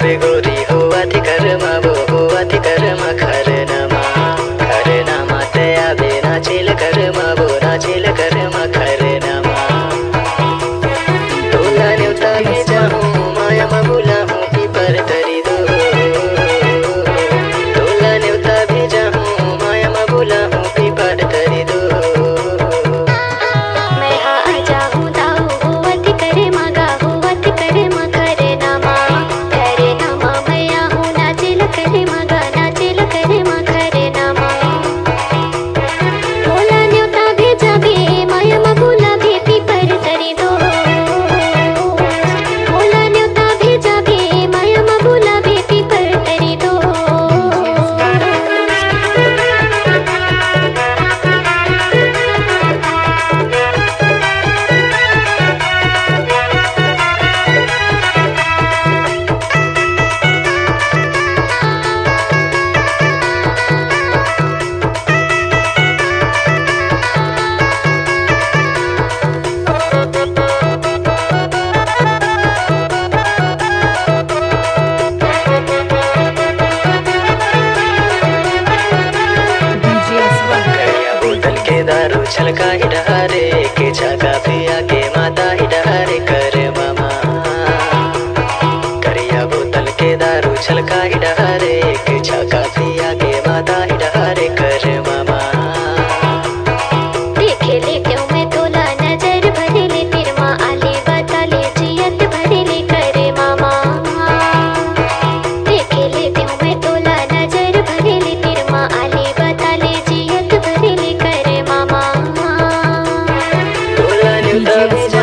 बे गोरी हुआ थी कर्मा वो हुआ थी कर्मा खरनामा तया बे नाचेल कर्मा वो नाचेल कर्मा खरनामा तोला न्यूता भेजा हूँ माया मबुला हूँ पीपर तरी दो तोला न्यूता भेजा हूँ माया मबुला हूँ पीपर तरी दो मैं आ जाऊँ दाऊ हुवत करे मगा हुवत करे मखरे नामा करे नामा मैं आहूँ नाचेल करे मगा नाचेल करे मखरे नामा तोला न्योता भेजा बे माया मबुला बे पीपर तरी दो तोला न्योता भेजा बे माया मबुला बे पीपर तरी दो करिया बोतल के दारू छलका ही डहारे के छाका पिया के माता ही डहारे कर मामा करिया बोतल के दारू छलका ही डहारे के छाका पिया के माता ही डहारे कर मामा देखे लेते हूँ मैं तोला नजर भरे ले फिर माँ आले बता ले जियत भरे ले करे मामा देखे लेते हूँ मैं तोला नजर भरे ले फिर माँ आले बता ले जियत भरे ले करे मामा तोला न्यूता भेजा